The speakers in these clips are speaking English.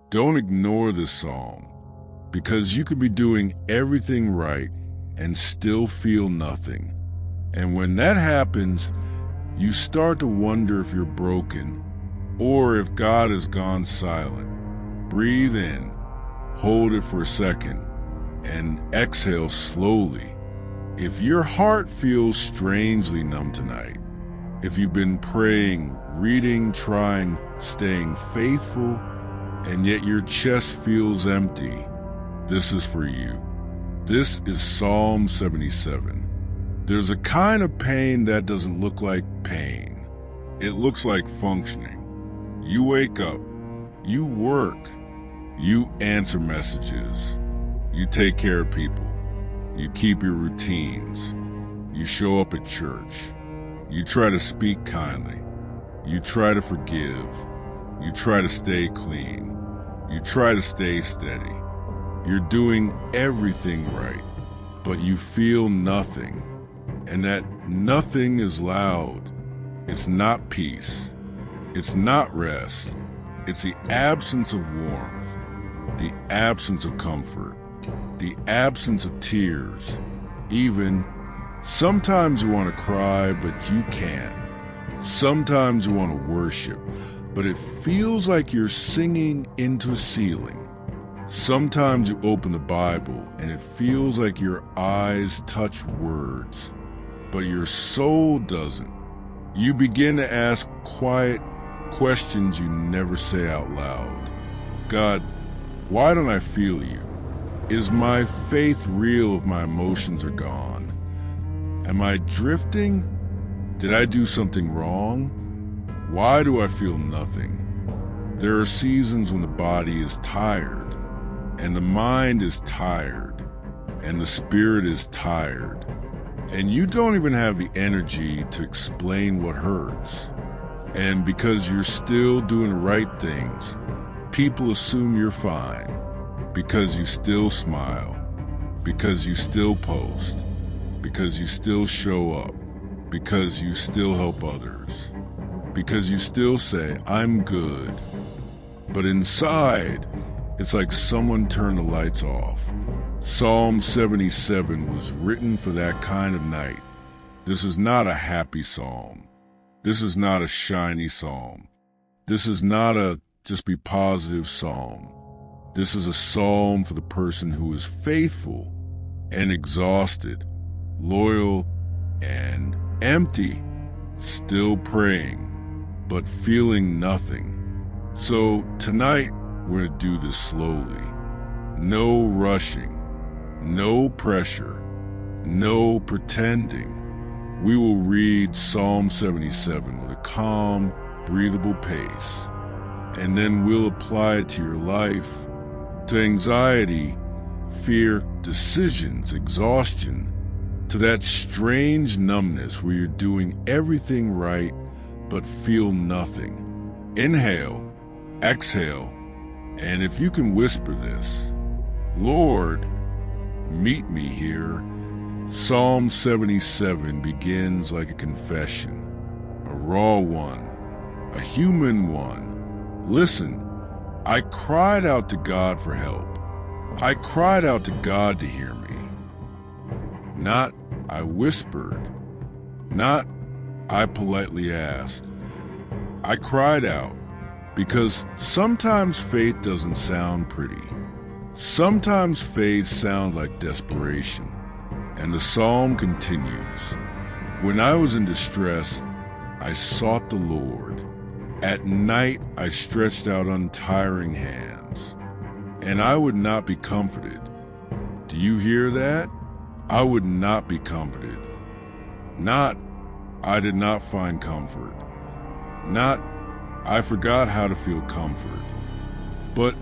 Don't ignore this psalm, because you could be doing everything right and still feel nothing. And when that happens, you start to wonder if you're broken or if God has gone silent. Breathe in, hold it for a second, and exhale slowly. If your heart feels strangely numb tonight, if you've been praying, reading, trying, staying faithful, and yet your chest feels empty, this is for you. This is Psalm 77. There's a kind of pain that doesn't look like pain. It looks like functioning. You wake up, you work, you answer messages, you take care of people, you keep your routines, you show up at church, you try to speak kindly, you try to forgive, you try to stay clean, you try to stay steady. You're doing everything right, but you feel nothing. And that nothing is loud. It's not peace. It's not rest. It's the absence of warmth, the absence of comfort, the absence of tears. Even sometimes you want to cry, but you can't. Sometimes you want to worship, but it feels like you're singing into a ceiling. Sometimes you open the Bible and it feels like your eyes touch words, but your soul doesn't. You begin to ask quiet questions you never say out loud. God, why don't I feel you? Is my faith real if my emotions are gone? Am I drifting? Did I do something wrong? Why do I feel nothing? There are seasons when the body is tired, and the mind is tired, and the spirit is tired, and you don't even have the energy to explain what hurts. And because you're still doing the right things, people assume you're fine, because you still smile, because you still post, because you still show up, because you still help others, because you still say, I'm good. But inside, it's like someone turned the lights off. Psalm 77 was written for that kind of night. This is not a happy psalm. This is not a shiny psalm. This is not a just be positive psalm. This is a psalm for the person who is faithful and exhausted, loyal and empty, still praying, but feeling nothing. So tonight, we're going to do this slowly. No rushing, no pressure, no pretending. We will read Psalm 77 with a calm, breathable pace, and then we'll apply it to your life, to anxiety, fear, decisions, exhaustion, to that strange numbness where you're doing everything right but feel nothing. Inhale, exhale, and if you can whisper this, Lord, meet me here. Psalm 77 begins like a confession, a raw one, a human one. Listen, I cried out to God for help. I cried out to God to hear me. Not I whispered, not I politely asked. I cried out. Because sometimes faith doesn't sound pretty. Sometimes faith sounds like desperation. And the psalm continues. When I was in distress, I sought the Lord. At night I stretched out untiring hands, and I would not be comforted. Do you hear that? I would not be comforted. Not, I did not find comfort. Not, I forgot how to feel comfort, but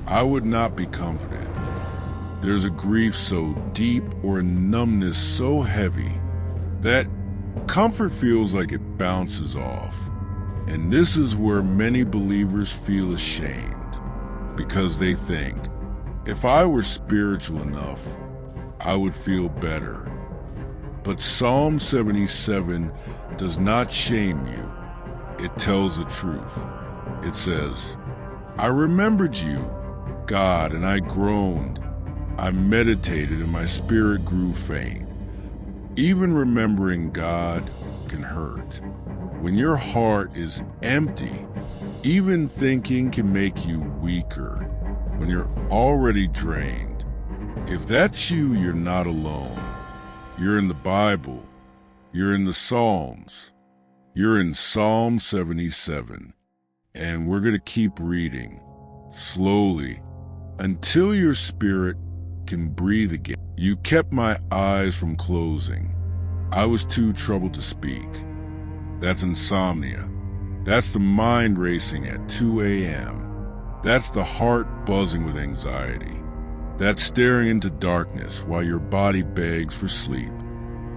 I would not be comforted. There's a grief so deep or a numbness so heavy that comfort feels like it bounces off. And this is where many believers feel ashamed, because they think, if I were spiritual enough, I would feel better. But Psalm 77 does not shame you. It tells the truth. It says, I remembered you, God, and I groaned. I meditated and my spirit grew faint. Even remembering God can hurt. When your heart is empty, even thinking can make you weaker when you're already drained. If that's you, you're not alone. You're in the Bible. You're in the Psalms. You're in Psalm 77. And we're going to keep reading slowly until your spirit can breathe again. You kept my eyes from closing. I was too troubled to speak. That's insomnia. That's the mind racing at 2 a.m. That's the heart buzzing with anxiety. That's staring into darkness while your body begs for sleep.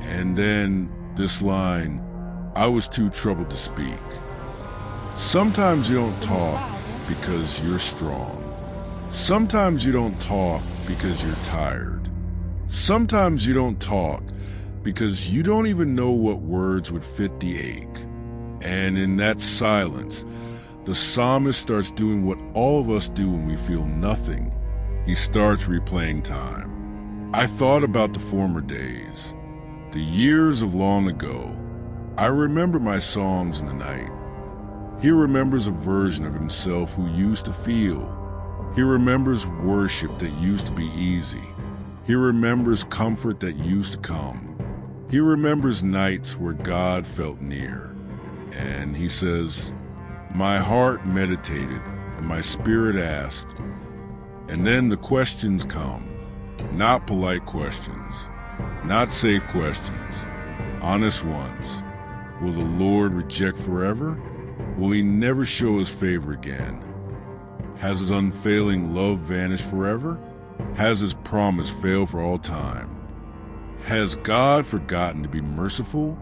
And then this line, I was too troubled to speak. Sometimes you don't talk because you're strong. Sometimes you don't talk because you're tired. Sometimes you don't talk because you don't even know what words would fit the ache. And in that silence, the psalmist starts doing what all of us do when we feel nothing. He starts replaying time. I thought about the former days, the years of long ago. I remember my songs in the night. He remembers a version of himself who used to feel. He remembers worship that used to be easy. He remembers comfort that used to come. He remembers nights where God felt near. And he says, my heart meditated and my spirit asked. And then the questions come. Not polite questions. Not safe questions. Honest ones. Will the Lord reject forever? Will he never show his favor again? Has his unfailing love vanished forever? Has his promise failed for all time? Has God forgotten to be merciful?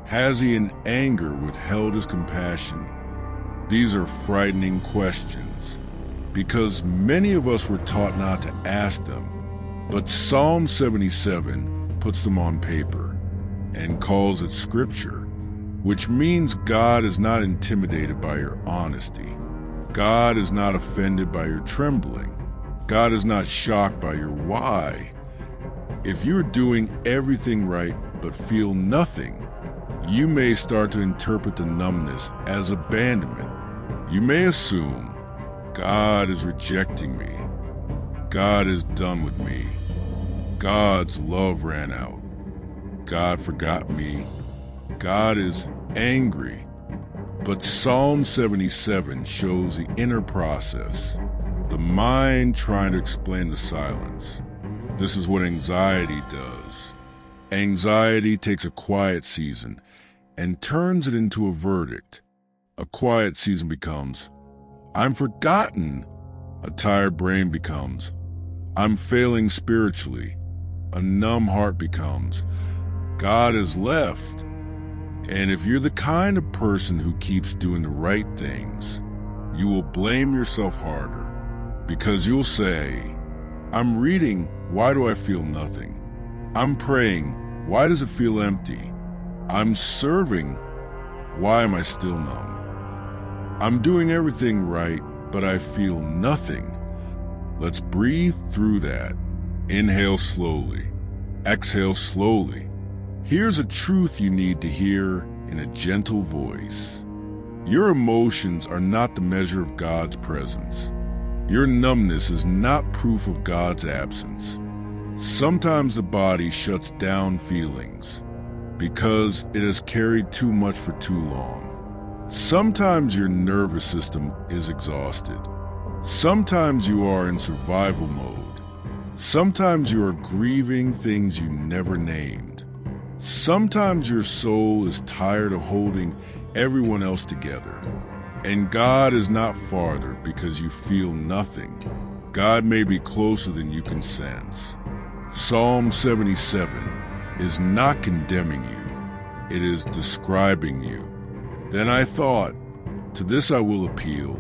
Has he in anger withheld his compassion? These are frightening questions, because many of us were taught not to ask them. But Psalm 77 puts them on paper and calls it scripture, which means God is not intimidated by your honesty. God is not offended by your trembling. God is not shocked by your why. If you're doing everything right but feel nothing, you may start to interpret the numbness as abandonment. You may assume, God is rejecting me. God is done with me. God's love ran out. God forgot me. God is angry. But Psalm 77 shows the inner process, the mind trying to explain the silence. This is what anxiety does. Anxiety takes a quiet season and turns it into a verdict. A quiet season becomes, I'm forgotten. A tired brain becomes, I'm failing spiritually. A numb heart becomes, God has left. And if you're the kind of person who keeps doing the right things, you will blame yourself harder, because you'll say, I'm reading, why do I feel nothing? I'm praying, why does it feel empty? I'm serving, why am I still numb? I'm doing everything right, but I feel nothing. Let's breathe through that. Inhale slowly. Exhale slowly. Here's a truth you need to hear in a gentle voice. Your emotions are not the measure of God's presence. Your numbness is not proof of God's absence. Sometimes the body shuts down feelings because it has carried too much for too long. Sometimes your nervous system is exhausted. Sometimes you are in survival mode. Sometimes you are grieving things you never named. Sometimes your soul is tired of holding everyone else together. And God is not farther because you feel nothing. God may be closer than you can sense. Psalm 77 is not condemning you. It is describing you. Then I thought, to this I will appeal,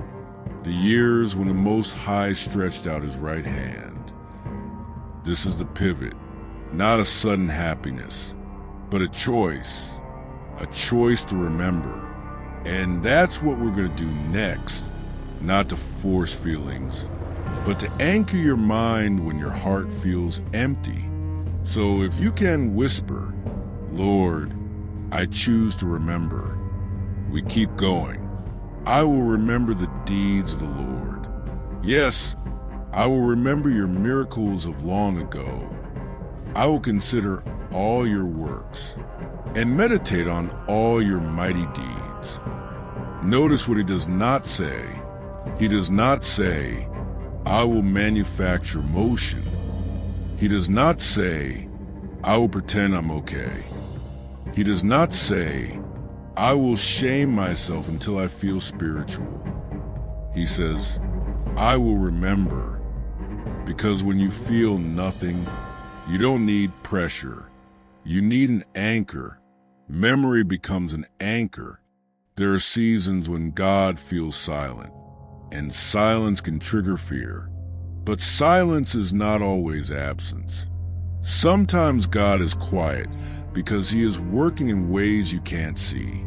the years when the Most High stretched out his right hand. This is the pivot, not a sudden happiness, but a choice to remember. And that's what we're going to do next. not to force feelings, but to anchor your mind when your heart feels empty. So if you can whisper, "Lord, I choose to remember." We keep going. I will remember the deeds of the Lord. Yes, I will remember your miracles of long ago. I will consider all your works and meditate on all your mighty deeds. Notice what he does not say. He does not say, "I will manufacture motion." He does not say, "I will pretend I'm okay." He does not say, "I will shame myself until I feel spiritual." He says, "I will remember." Because when you feel nothing, you don't need pressure. You need an anchor. Memory becomes an anchor. There are seasons when God feels silent, and silence can trigger fear. But silence is not always absence. Sometimes God is quiet because he is working in ways you can't see.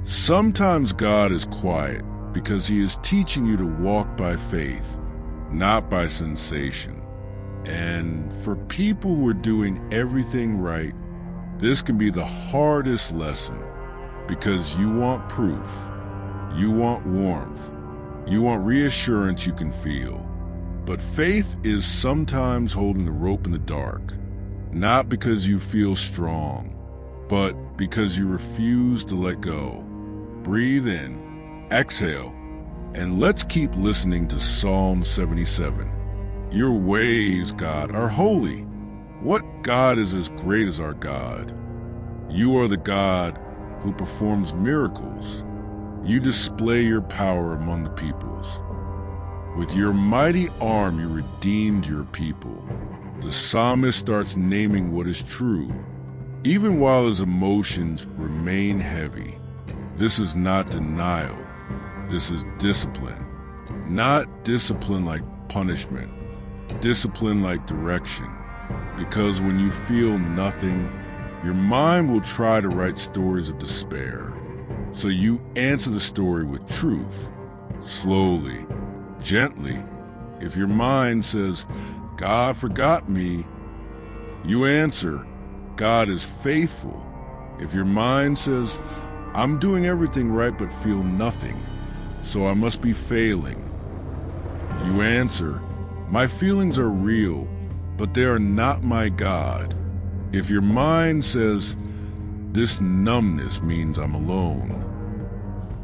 Sometimes God is quiet because he is teaching you to walk by faith, not by sensation. And for people who are doing everything right, this can be the hardest lesson, because you want proof, you want warmth, you want reassurance you can feel. But faith is sometimes holding the rope in the dark, not because you feel strong, but because you refuse to let go. Breathe in, exhale, and let's keep listening to Psalm 77. Your ways, God, are holy. What God is as great as our God? You are the God who performs miracles. You display your power among the peoples. With your mighty arm, you redeemed your people. The psalmist starts naming what is true, even while his emotions remain heavy. This is not denial. This is discipline. Not discipline like punishment. Discipline like direction. Because when you feel nothing, your mind will try to write stories of despair. So you answer the story with truth. Slowly, gently. If your mind says, "God forgot me," you answer, "God is faithful." If your mind says, "I'm doing everything right but feel nothing, so I must be failing," you answer, "My feelings are real, but they are not my God." If your mind says, "This numbness means I'm alone,"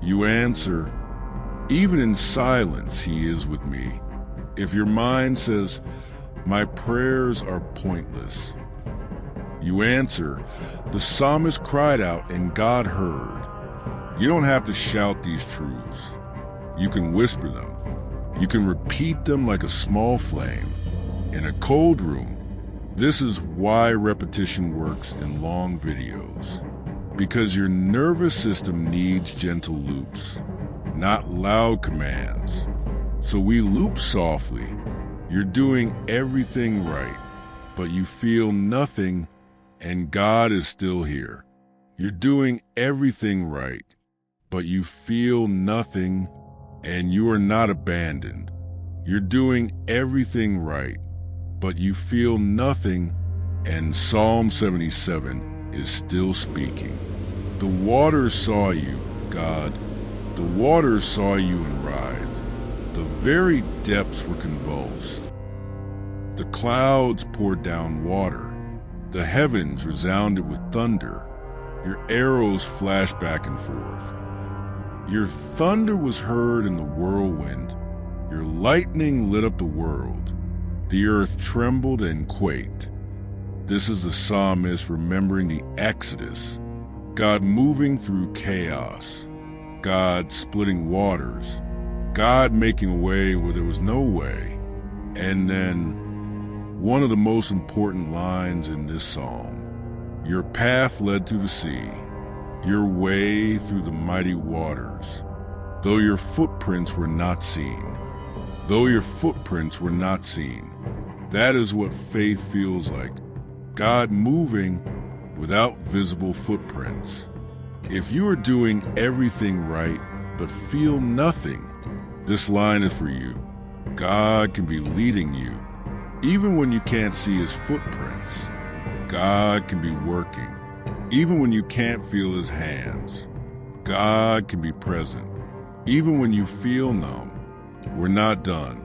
you answer, "Even in silence, he is with me." If your mind says, "My prayers are pointless," you answer, "The psalmist cried out and God heard." You don't have to shout these truths. You can whisper them. You can repeat them like a small flame. In a cold room, this is why repetition works in long videos. Because your nervous system needs gentle loops, not loud commands. So we loop softly. You're doing everything right, but you feel nothing, and God is still here. You're doing everything right, but you feel nothing, and you are not abandoned. You're doing everything right, but you feel nothing, and Psalm 77 is still speaking. The waters saw you, God. The waters saw you and writhed. The very depths were convulsed. The clouds poured down water. The heavens resounded with thunder. Your arrows flashed back and forth. Your thunder was heard in the whirlwind. Your lightning lit up the world. The earth trembled and quaked. This is the psalmist remembering the Exodus. God moving through chaos. God splitting waters. God making a way where there was no way. And then, one of the most important lines in this psalm. Your path led through the sea. Your way through the mighty waters, though your footprints were not seen. Though your footprints were not seen. That is what faith feels like. God moving without visible footprints. If you are doing everything right but feel nothing, This line is for you. God can be leading you, even when you can't see his footprints. God can be working, even when you can't feel his hands. God can be present, even when you feel numb. We're not done.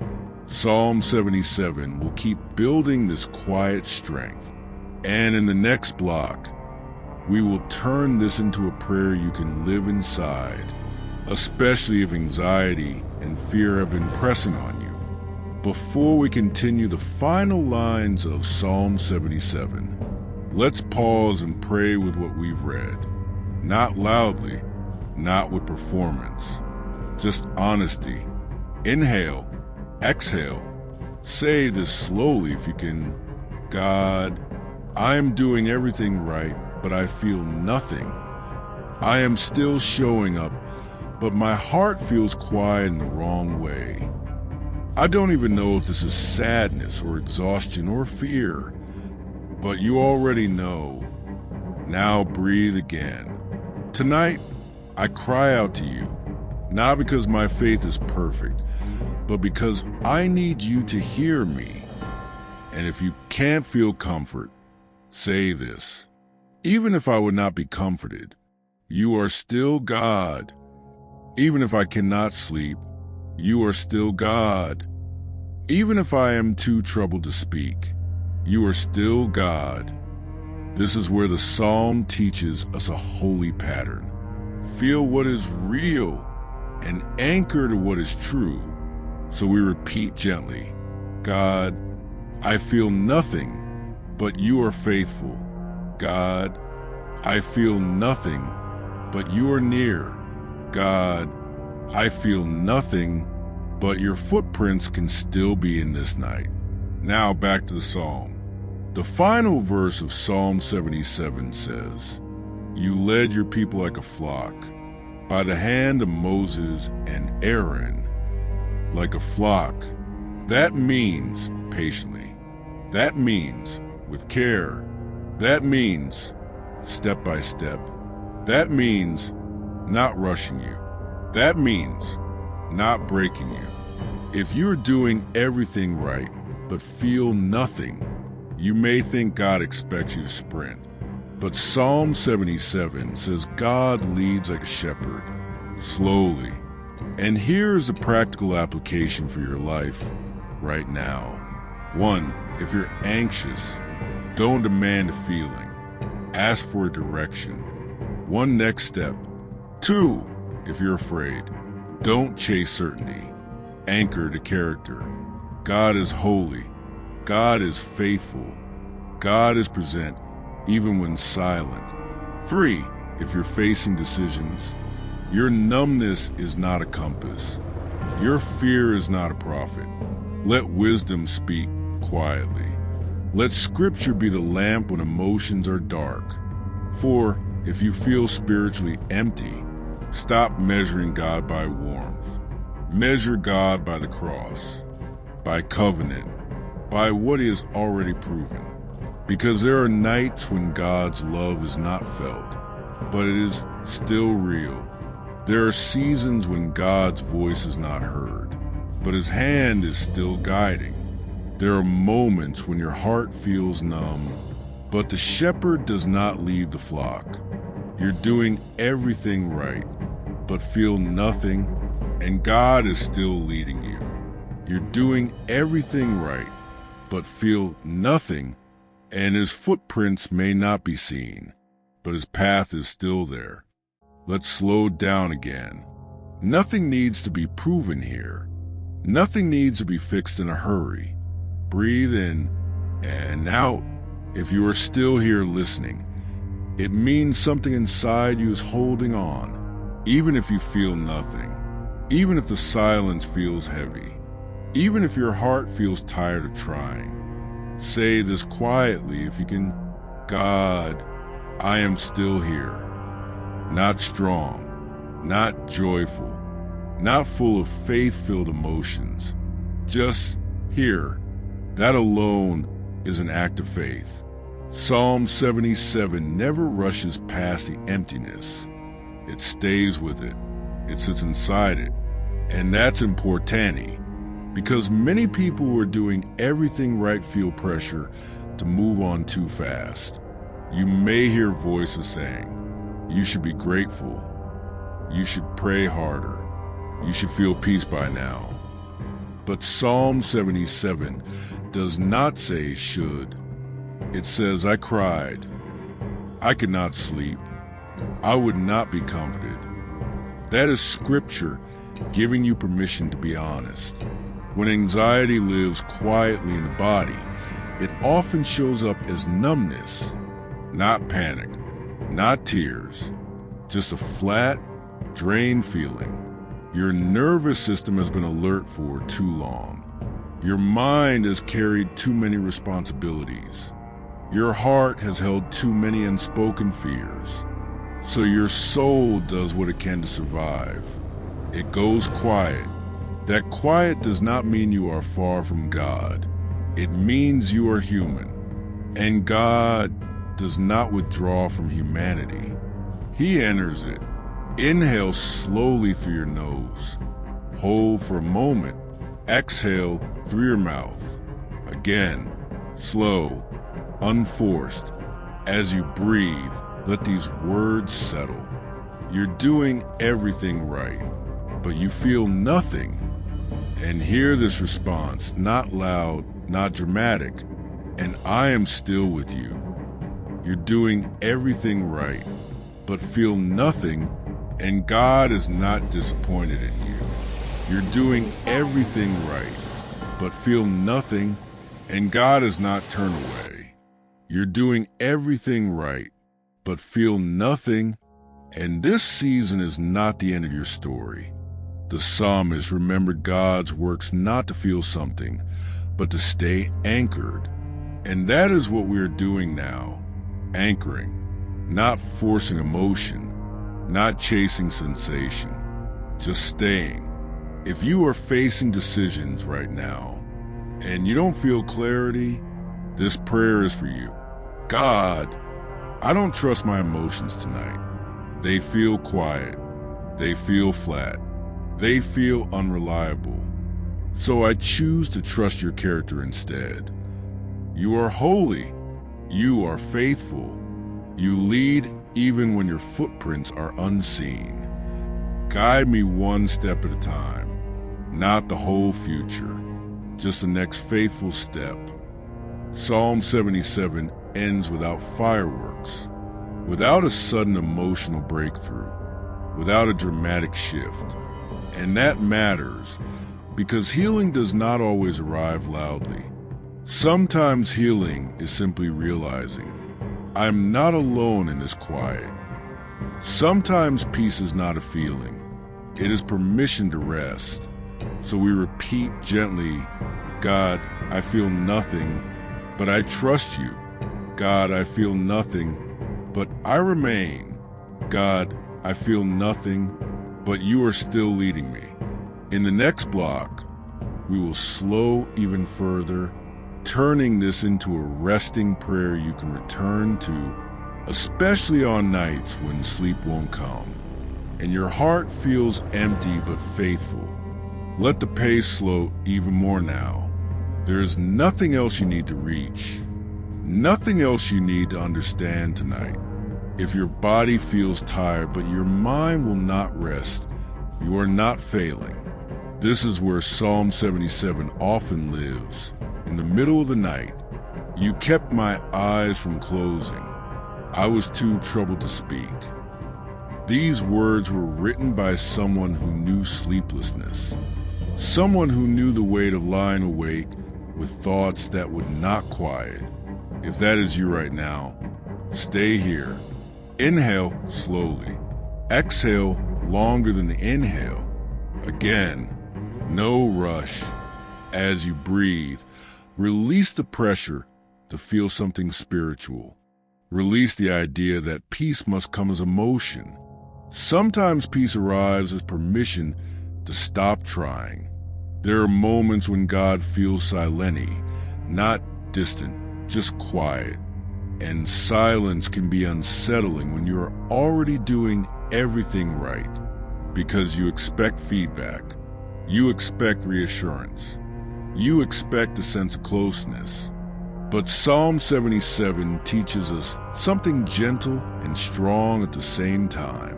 Psalm 77 will keep building this quiet strength. And in the next block, we will turn this into a prayer you can live inside, especially if anxiety and fear have been pressing on you. Before we continue the final lines of Psalm 77, let's pause and pray with what we've read. Not loudly, not with performance, just honesty. Inhale, exhale. Say this slowly if you can. God, I am doing everything right, but I feel nothing. I am still showing up, but my heart feels quiet in the wrong way. I don't even know if this is sadness or exhaustion or fear, but you already know. Now breathe again. Tonight, I cry out to you, not because my faith is perfect, but because I need you to hear me. And if you can't feel comfort, say this. Even if I would not be comforted, you are still God. Even if I cannot sleep, you are still God. Even if I am too troubled to speak, you are still God. This is where the psalm teaches us a holy pattern. Feel what is real and anchor to what is true. So we repeat gently, God, I feel nothing, but you are faithful. God, I feel nothing, but you are near. God, I feel nothing, but your footprints can still be in this night. Now back to the psalm. The final verse of Psalm 77 says, You led your people like a flock, by the hand of Moses and Aaron, like a flock. That means patiently. That means with care. That means step by step. That means not rushing you. That means not breaking you. If you're doing everything right but feel nothing, you may think God expects you to sprint. But Psalm 77 says God leads like a shepherd, slowly. And here's a practical application for your life right now. 1, if you're anxious, don't demand a feeling. Ask for a direction. One next step. 2, if you're afraid, don't chase certainty. Anchor to character. God is holy. God is faithful. God is present even when silent. 3, if you're facing decisions, your numbness is not a compass. Your fear is not a prophet. Let wisdom speak quietly. Let scripture be the lamp when emotions are dark. 4, if you feel spiritually empty, stop measuring God by warmth. Measure God by the cross, by covenant, by what he has already proven. Because there are nights when God's love is not felt, but it is still real. There are seasons when God's voice is not heard, but his hand is still guiding. There are moments when your heart feels numb, but the shepherd does not leave the flock. You're doing everything right, but feel nothing, and God is still leading you. You're doing everything right, but feel nothing, and his footprints may not be seen, but his path is still there. Let's slow down again. Nothing needs to be proven here. Nothing needs to be fixed in a hurry. Breathe in and out. If you are still here listening, it means something inside you is holding on, even if you feel nothing, even if the silence feels heavy, even if your heart feels tired of trying. Say this quietly if you can. God, I am still here. Not strong, not joyful, not full of faith-filled emotions. Just here. That alone is an act of faith. Psalm 77 never rushes past the emptiness. It stays with it. It sits inside it. And that's importante, because many people who are doing everything right feel pressure to move on too fast. You may hear voices saying, you should be grateful, you should pray harder, you should feel peace by now. But Psalm 77 does not say should. It says, I cried, I could not sleep, I would not be comforted. That is scripture giving you permission to be honest. When anxiety lives quietly in the body, it often shows up as numbness, not panic, not tears, just a flat, drained feeling. Your nervous system has been alert for too long. Your mind has carried too many responsibilities. Your heart has held too many unspoken fears. So your soul does what it can to survive. It goes quiet. That quiet does not mean you are far from God. It means you are human. And God does not withdraw from humanity. He enters it. Inhale slowly through your nose. Hold for a moment. Exhale through your mouth. Again, slow, unforced. As you breathe, let these words settle. You're doing everything right, but you feel nothing. And hear this response, not loud, not dramatic, and I am still with you. You're doing everything right, but feel nothing, and God is not disappointed in you. You're doing everything right, but feel nothing, and God is not turned away. You're doing everything right, but feel nothing, and this season is not the end of your story. The psalmist remembered God's works not to feel something, but to stay anchored. And that is what we are doing now, anchoring, not forcing emotion, not chasing sensation, just staying. If you are facing decisions right now and you don't feel clarity, this prayer is for you. God, I don't trust my emotions tonight. They feel quiet. They feel flat. They feel unreliable. So I choose to trust your character instead. You are holy. You are faithful. You lead even when your footprints are unseen. Guide me one step at a time, not the whole future, just the next faithful step. Psalm 77 ends without fireworks, without a sudden emotional breakthrough, without a dramatic shift. And that matters, because healing does not always arrive loudly. Sometimes healing is simply realizing, I'm not alone in this quiet. Sometimes peace is not a feeling. It is permission to rest. So we repeat gently, God, I feel nothing, but I trust you. God, I feel nothing, but I remain. God, I feel nothing, but you are still leading me. In the next block, we will slow even further, turning this into a resting prayer you can return to, especially on nights when sleep won't come, and your heart feels empty but faithful. Let the pace slow even more now. There is nothing else you need to reach, nothing else you need to understand tonight. If your body feels tired but your mind will not rest, you are not failing. This is where Psalm 77 often lives. In the middle of the night, you kept my eyes from closing. I was too troubled to speak. These words were written by someone who knew sleeplessness, someone who knew the weight of lying awake with thoughts that would not quiet. If that is you right now, stay here. Inhale slowly. Exhale longer than the inhale. Again, no rush. As you breathe, release the pressure to feel something spiritual. Release the idea that peace must come as emotion. Sometimes peace arrives as permission to stop trying. There are moments when God feels silent, not distant, just quiet. And silence can be unsettling when you are already doing everything right, because you expect feedback. You expect reassurance. You expect a sense of closeness. But Psalm 77 teaches us something gentle and strong at the same time.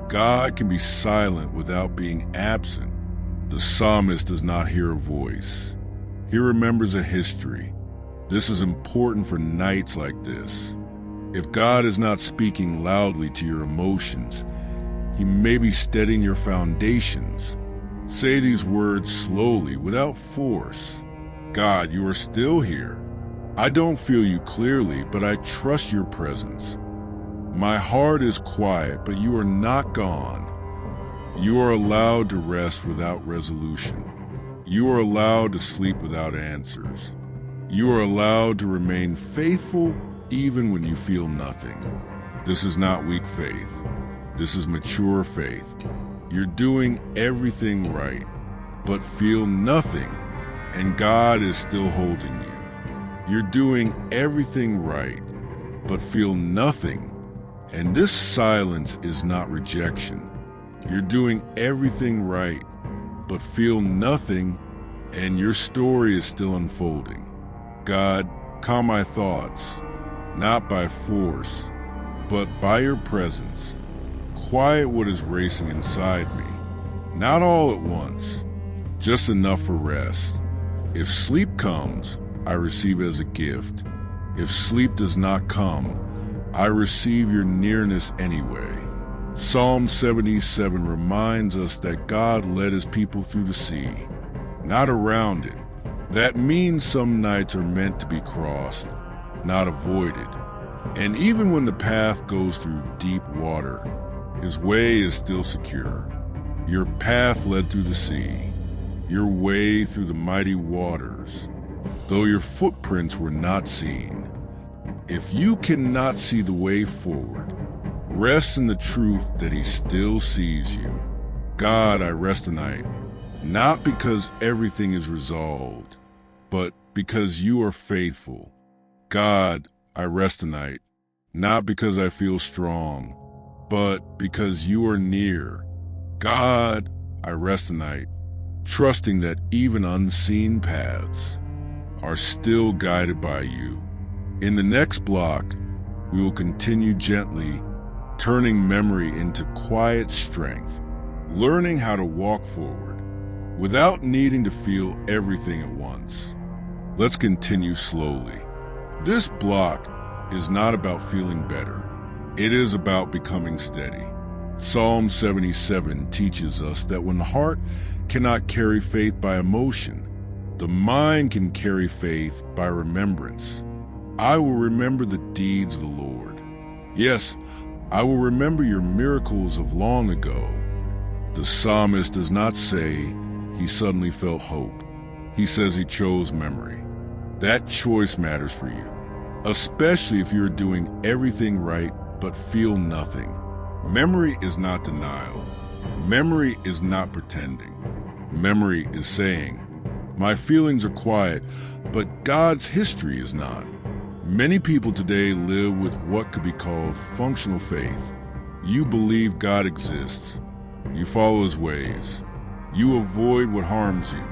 God can be silent without being absent. The psalmist does not hear a voice. He remembers a history. This is important for nights like this. If God is not speaking loudly to your emotions, He may be steadying your foundations. Say these words slowly, without force. God, you are still here. I don't feel you clearly, but I trust your presence. My heart is quiet, but you are not gone. You are allowed to rest without resolution. You are allowed to sleep without answers. You are allowed to remain faithful even when you feel nothing. This is not weak faith. This is mature faith. You're doing everything right, but feel nothing, and God is still holding you. You're doing everything right, but feel nothing, and this silence is not rejection. You're doing everything right, but feel nothing, and your story is still unfolding. God, calm my thoughts, not by force, but by your presence. Quiet what is racing inside me. Not all at once, just enough for rest. If sleep comes, I receive it as a gift. If sleep does not come, I receive your nearness anyway. Psalm 77 reminds us that God led his people through the sea, not around it. That means some nights are meant to be crossed, not avoided. And even when the path goes through deep water, his way is still secure. Your path led through the sea, your way through the mighty waters, though your footprints were not seen. If you cannot see the way forward, rest in the truth that he still sees you. God, I rest tonight, not because everything is resolved, but because you are faithful. God, I rest tonight, not because I feel strong, but because you are near. God, I rest tonight, trusting that even unseen paths are still guided by you. In the next block, we will continue gently, turning memory into quiet strength, learning how to walk forward without needing to feel everything at once. Let's continue slowly. This block is not about feeling better. It is about becoming steady. Psalm 77 teaches us that when the heart cannot carry faith by emotion, the mind can carry faith by remembrance. I will remember the deeds of the Lord. Yes, I will remember your miracles of long ago. The psalmist does not say he suddenly felt hope. He says he chose memory. That choice matters for you, especially if you're doing everything right but feel nothing. Memory is not denial. Memory is not pretending. Memory is saying, my feelings are quiet, but God's history is not. Many people today live with what could be called functional faith. You believe God exists. You follow his ways. You avoid what harms you.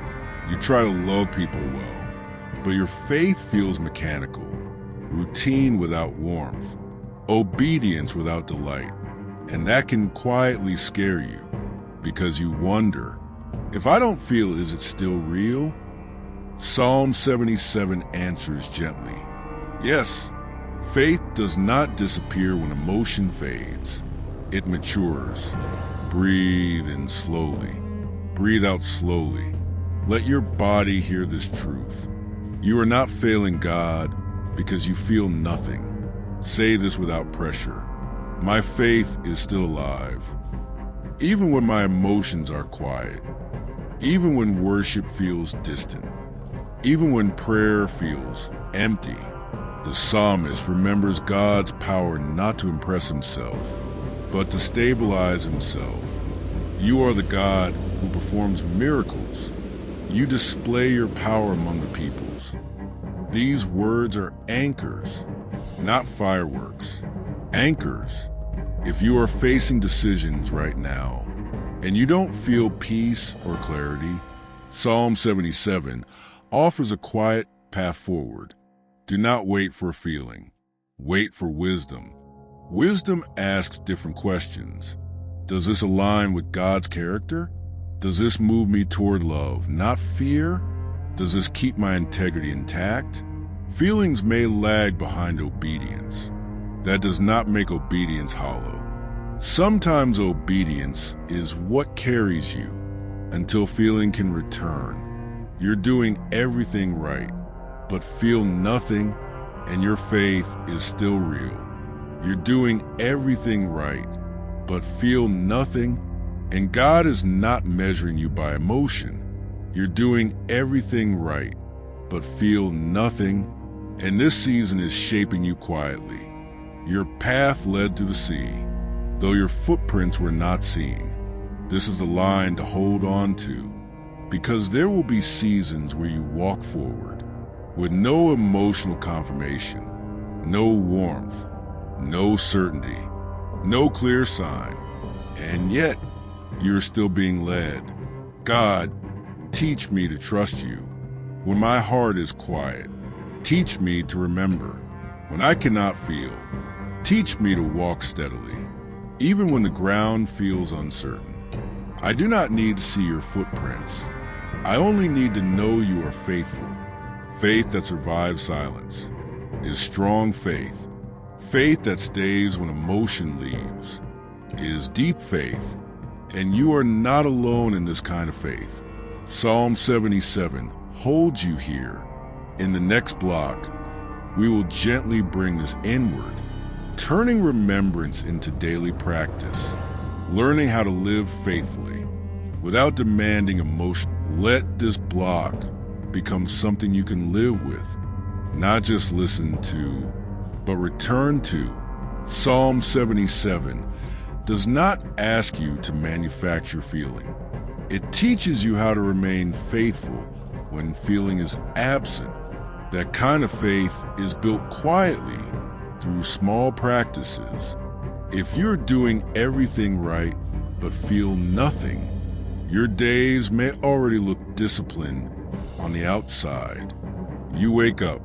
You try to love people well. But your faith feels mechanical, routine without warmth, obedience without delight. And that can quietly scare you because you wonder, if I don't feel it, is it still real? Psalm 77 answers gently. Yes, faith does not disappear when emotion fades. It matures. Breathe in slowly. Breathe out slowly. Let your body hear this truth. You are not failing God because you feel nothing. Say this without pressure. My faith is still alive. Even when my emotions are quiet. Even when worship feels distant. Even when prayer feels empty. The psalmist remembers God's power not to impress himself, but to stabilize himself. You are the God who performs miracles. You display your power among the peoples. These words are anchors, not fireworks. Anchors. If you are facing decisions right now, and you don't feel peace or clarity, Psalm 77 offers a quiet path forward. Do not wait for a feeling. Wait for wisdom. Wisdom asks different questions. Does this align with God's character? Does this move me toward love, not fear? Does this keep my integrity intact? Feelings may lag behind obedience. That does not make obedience hollow. Sometimes obedience is what carries you until feeling can return. You're doing everything right, but feel nothing, and your faith is still real. You're doing everything right, but feel nothing, and God is not measuring you by emotion. You're doing everything right, but feel nothing, and this season is shaping you quietly. Your path led to the sea, though your footprints were not seen. This is the line to hold on to, because there will be seasons where you walk forward with no emotional confirmation, no warmth, no certainty, no clear sign, and yet you're still being led. God, teach me to trust you when my heart is quiet. Teach me to remember when I cannot feel. Teach me to walk steadily, even when the ground feels uncertain. I do not need to see your footprints. I only need to know you are faithful. Faith that survives silence is strong faith. Faith that stays when emotion leaves is deep faith, and you are not alone in this kind of faith. Psalm 77 holds you here. In the next block, we will gently bring this inward, turning remembrance into daily practice, learning how to live faithfully without demanding emotion. Let this block become something you can live with, not just listen to, but return to. Psalm 77 does not ask you to manufacture feeling. It teaches you how to remain faithful when feeling is absent. That kind of faith is built quietly through small practices. If you're doing everything right but feel nothing, your days may already look disciplined on the outside. You wake up,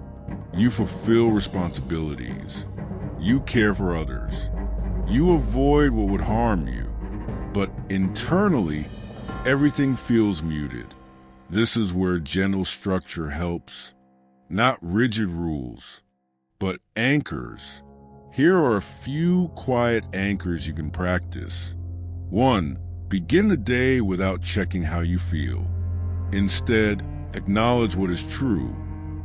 you fulfill responsibilities, you care for others, you avoid what would harm you, but internally, everything feels muted. This is where gentle structure helps, not rigid rules, but anchors. Here are a few quiet anchors you can practice. 1. Begin the day without checking how you feel. Instead, acknowledge what is true.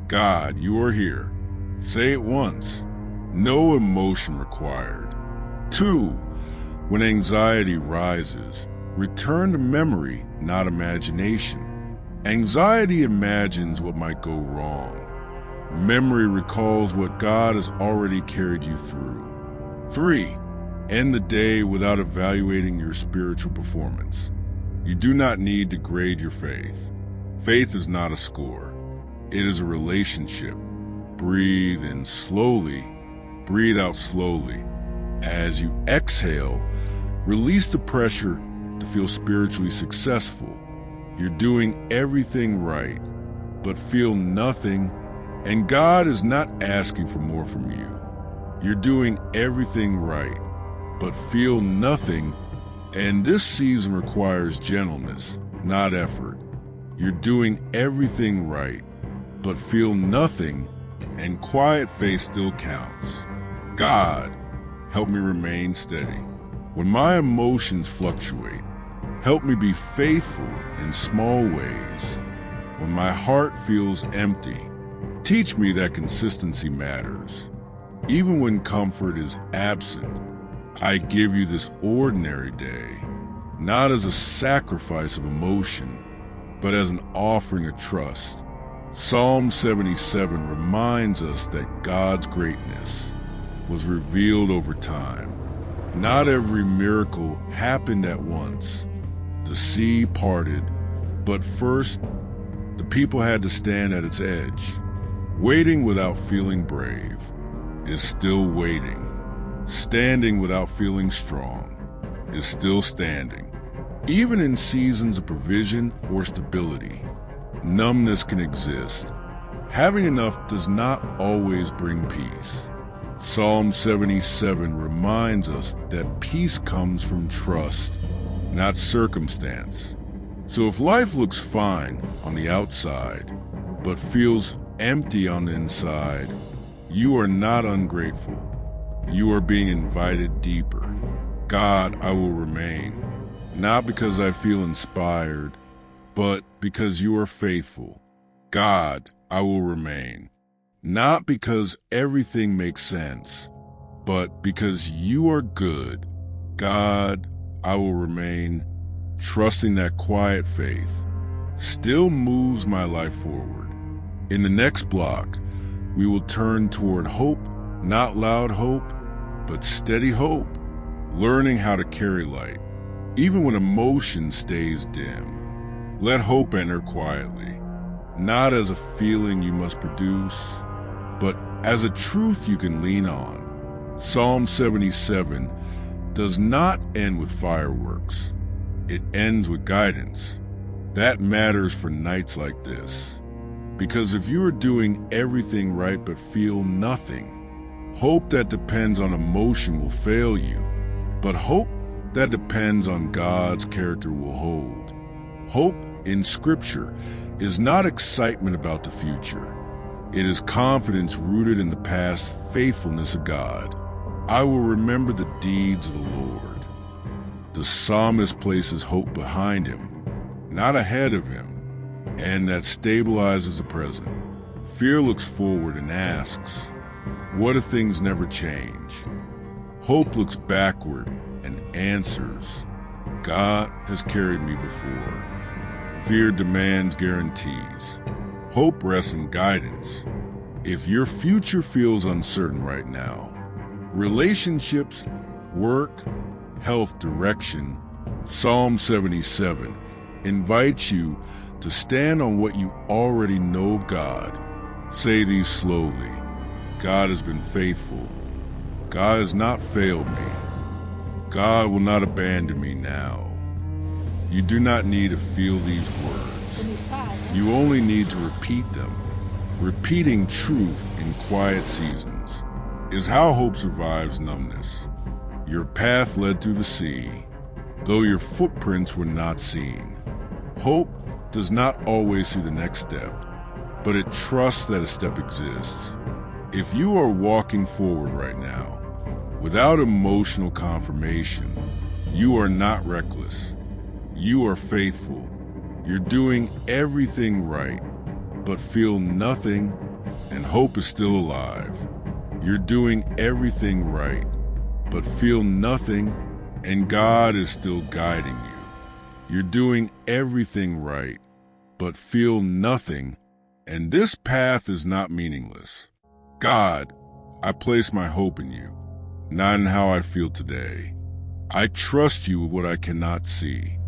God, you are here. Say it once. No emotion required. 2. When anxiety rises, return to memory, not imagination. Anxiety imagines what might go wrong. Memory recalls what God has already carried you through. 3. End the day without evaluating your spiritual performance. You do not need to grade your faith. Faith is not a score. It is a relationship. Breathe in slowly. Breathe out slowly. As you exhale, release the pressure to feel spiritually successful. You're doing everything right, but feel nothing, and God is not asking for more from you. You're doing everything right, but feel nothing, and this season requires gentleness, not effort. You're doing everything right, but feel nothing, and quiet faith still counts. God, help me remain steady. When my emotions fluctuate, help me be faithful in small ways. When my heart feels empty, teach me that consistency matters. Even when comfort is absent, I give you this ordinary day, not as a sacrifice of emotion, but as an offering of trust. Psalm 77 reminds us that God's greatness was revealed over time. Not every miracle happened at once. The sea parted, but first, the people had to stand at its edge. Waiting without feeling brave is still waiting. Standing without feeling strong is still standing. Even in seasons of provision or stability, numbness can exist. Having enough does not always bring peace. Psalm 77 reminds us that peace comes from trust, not circumstance. So if life looks fine on the outside, but feels empty on the inside, you are not ungrateful. You are being invited deeper. God, I will remain, not because I feel inspired, but because you are faithful. God, I will remain, not because everything makes sense, but because you are good. God, I will remain, trusting that quiet faith still moves my life forward. In the next block, we will turn toward hope, not loud hope, but steady hope, learning how to carry light, even when emotion stays dim. Let hope enter quietly, not as a feeling you must produce, but as a truth you can lean on. Psalm 77 does not end with fireworks. It ends with guidance. That matters for nights like this. Because if you are doing everything right but feel nothing, hope that depends on emotion will fail you. But hope that depends on God's character will hold. Hope in Scripture is not excitement about the future. It is confidence rooted in the past faithfulness of God. I will remember the deeds of the Lord. The psalmist places hope behind him, not ahead of him, and that stabilizes the present. Fear looks forward and asks, what if things never change? Hope looks backward and answers, God has carried me before. Fear demands guarantees. Hope rests in guidance. If your future feels uncertain right now, relationships, work, health, direction, Psalm 77 invites you to stand on what you already know of God. Say these slowly. God has been faithful. God has not failed me. God will not abandon me now. You do not need to feel these words. You only need to repeat them. Repeating truth in quiet seasons is how hope survives numbness. Your path led through the sea, though your footprints were not seen. Hope does not always see the next step, but it trusts that a step exists. If you are walking forward right now, without emotional confirmation, you are not reckless. You are faithful. You're doing everything right, but feel nothing, and hope is still alive. You're doing everything right, but feel nothing, and God is still guiding you. You're doing everything right, but feel nothing, and this path is not meaningless. God, I place my hope in you, not in how I feel today. I trust you with what I cannot see.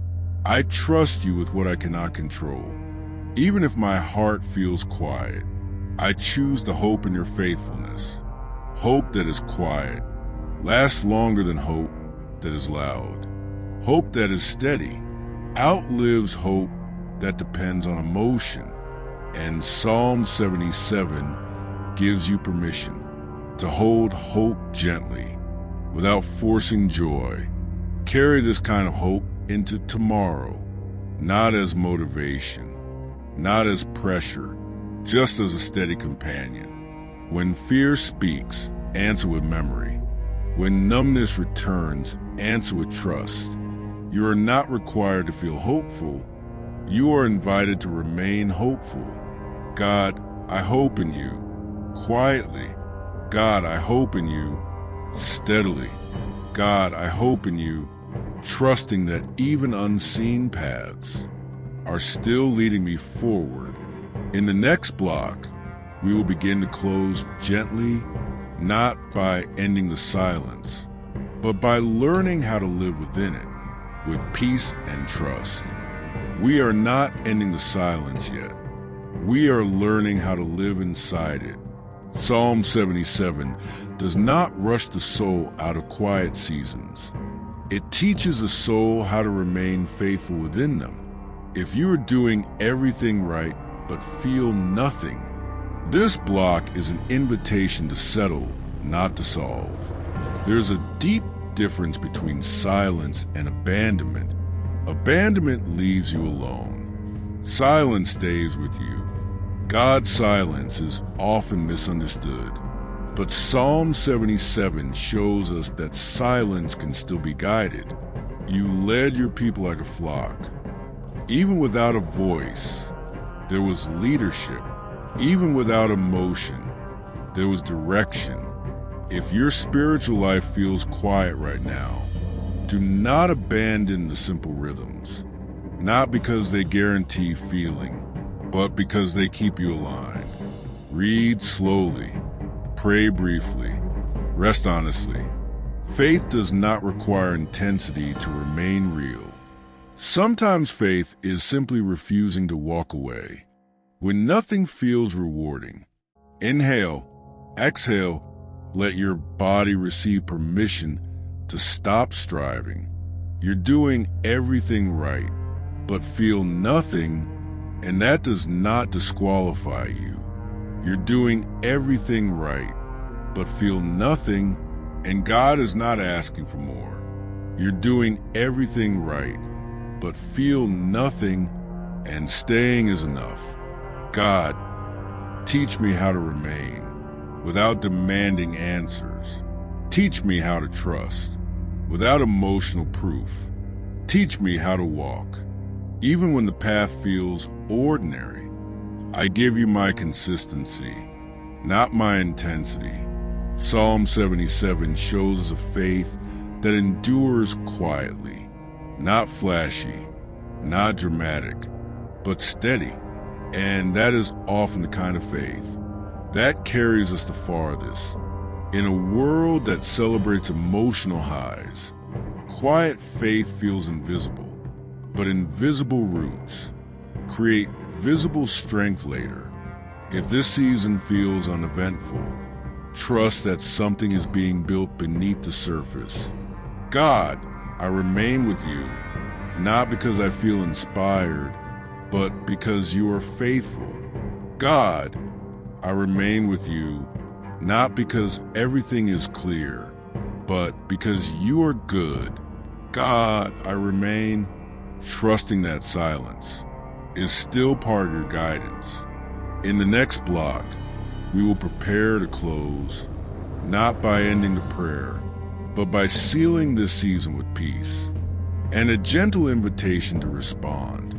I trust you with what I cannot control. Even if my heart feels quiet, I choose to hope in your faithfulness. Hope that is quiet lasts longer than hope that is loud. Hope that is steady outlives hope that depends on emotion. And Psalm 77 gives you permission to hold hope gently without forcing joy. Carry this kind of hope into tomorrow, not as motivation, not as pressure, just as a steady companion. When fear speaks, answer with memory. When numbness returns, answer with trust. You are not required to feel hopeful. You are invited to remain hopeful. God, I hope in you. Quietly. God, I hope in you. Steadily. God, I hope in you. Trusting that even unseen paths are still leading me forward. In the next block, we will begin to close gently, not by ending the silence, but by learning how to live within it, with peace and trust. We are not ending the silence yet. We are learning how to live inside it. Psalm 77 does not rush the soul out of quiet seasons. It teaches the soul how to remain faithful within them. If you are doing everything right but feel nothing, this block is an invitation to settle, not to solve. There's a deep difference between silence and abandonment. Abandonment leaves you alone. Silence stays with you. God's silence is often misunderstood, but Psalm 77 shows us that silence can still be guided. You led your people like a flock. Even without a voice, there was leadership. Even without emotion, there was direction. If your spiritual life feels quiet right now, do not abandon the simple rhythms, not because they guarantee feeling, but because they keep you aligned. Read slowly, pray briefly, rest honestly. Faith does not require intensity to remain real. Sometimes faith is simply refusing to walk away. When nothing feels rewarding, inhale, exhale, let your body receive permission to stop striving. You're doing everything right, but feel nothing, and that does not disqualify you. You're doing everything right, but feel nothing, and God is not asking for more. You're doing everything right, but feel nothing, and staying is enough. God, teach me how to remain without demanding answers. Teach me how to trust without emotional proof. Teach me how to walk, even when the path feels ordinary. I give you my consistency, not my intensity. Psalm 77 shows us a faith that endures quietly. Not flashy, not dramatic, but steady. And that is often the kind of faith that carries us the farthest. In a world that celebrates emotional highs, quiet faith feels invisible, but invisible roots create visible strength later. If this season feels uneventful, trust that something is being built beneath the surface. God, I remain with you, not because I feel inspired, but because you are faithful. God, I remain with you, not because everything is clear, but because you are good. God, I remain, trusting that silence is still part of your guidance. In the next block, we will prepare to close, not by ending the prayer, but by sealing this season with peace and a gentle invitation to respond.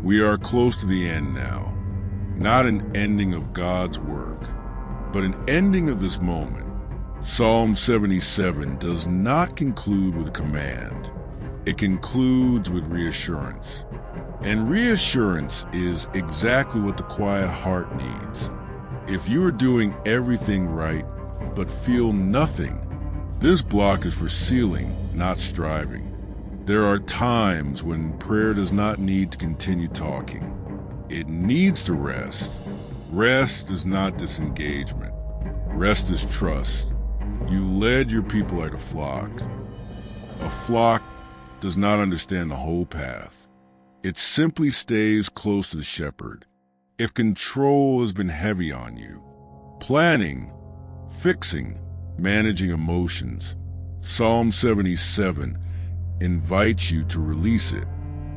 We are close to the end now, not an ending of God's work, but an ending of this moment. Psalm 77 does not conclude with a command. It concludes with reassurance. And reassurance is exactly what the quiet heart needs. If you are doing everything right, but feel nothing, this block is for sealing, not striving. There are times when prayer does not need to continue talking. It needs to rest. Rest is not disengagement. Rest is trust. You led your people like a flock. A flock does not understand the whole path. It simply stays close to the shepherd. If control has been heavy on you, planning, fixing, managing emotions, Psalm 77 invites you to release it,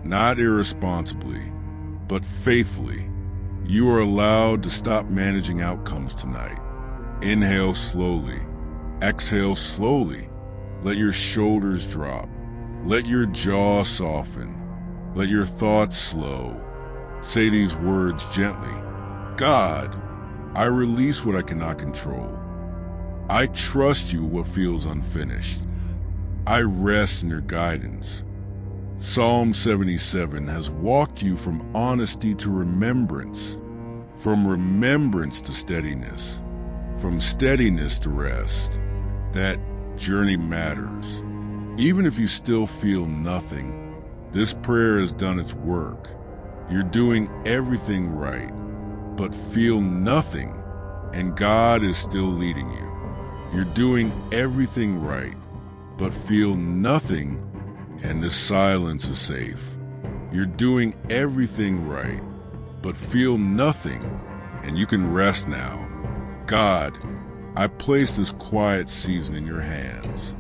not irresponsibly, but faithfully. You are allowed to stop managing outcomes tonight. Inhale slowly, exhale slowly. Let your shoulders drop. Let your jaw soften. Let your thoughts slow. Say these words gently. God, I release what I cannot control. I trust you what feels unfinished. I rest in your guidance. Psalm 77 has walked you from honesty to remembrance, from remembrance to steadiness, from steadiness to rest. That journey matters. Even if you still feel nothing, this prayer has done its work. You're doing everything right, but feel nothing, and God is still leading you. You're doing everything right, but feel nothing, and this silence is safe. You're doing everything right, but feel nothing, and you can rest now. God, I place this quiet season in your hands.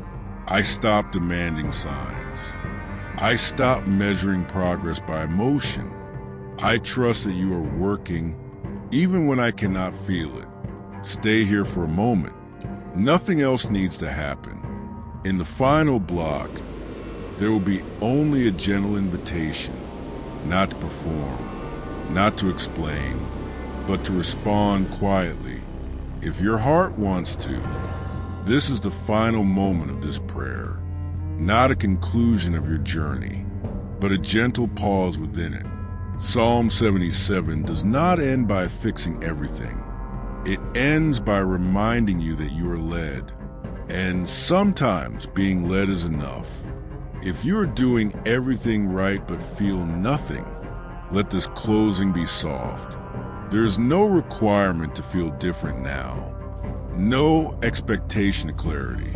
I stop demanding signs. I stop measuring progress by emotion. I trust that you are working even when I cannot feel it. Stay here for a moment. Nothing else needs to happen. In the final block, there will be only a gentle invitation, not to perform, not to explain, but to respond quietly. If your heart wants to, this is the final moment of this prayer, not a conclusion of your journey, but a gentle pause within it. Psalm 77 does not end by fixing everything. It ends by reminding you that you are led, and sometimes being led is enough. If you are doing everything right but feel nothing, let this closing be soft. There is no requirement to feel different now. No expectation of clarity.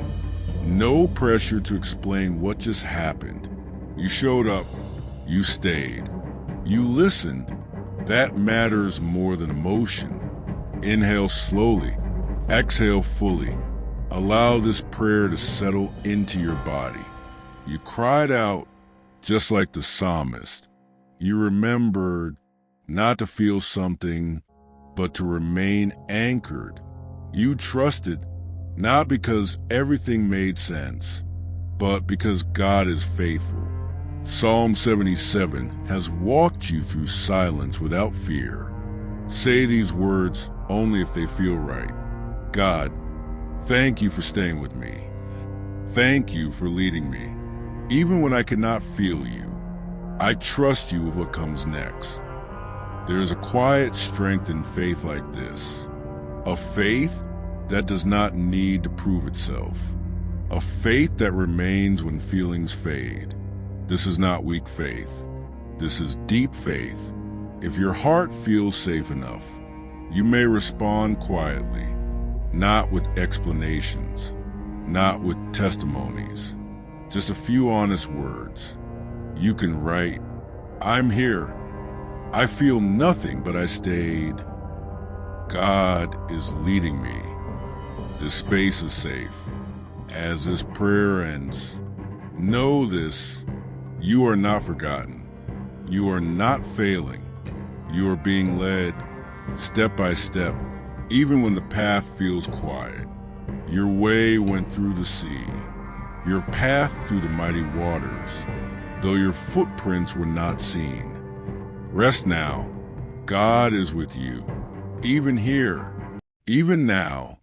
No pressure to explain what just happened. You showed up. You stayed. You listened. That matters more than emotion. Inhale slowly. Exhale fully. Allow this prayer to settle into your body. You cried out just like the psalmist. You remembered not to feel something, but to remain anchored. You trusted not because everything made sense, but because God is faithful. Psalm 77 has walked you through silence without fear. Say these words only if they feel right. God, thank you for staying with me. Thank you for leading me. Even when I cannot feel you, I trust you with what comes next. There is a quiet strength in faith like this. A faith that does not need to prove itself. A faith that remains when feelings fade. This is not weak faith. This is deep faith. If your heart feels safe enough, you may respond quietly, not with explanations, not with testimonies, just a few honest words. You can write, I'm here. I feel nothing, but I stayed. God is leading me. This space is safe. As this prayer ends, know this, you are not forgotten. You are not failing. You are being led step by step, even when the path feels quiet. Your way went through the sea, your path through the mighty waters, though your footprints were not seen. Rest now. God is with you, even here, even now.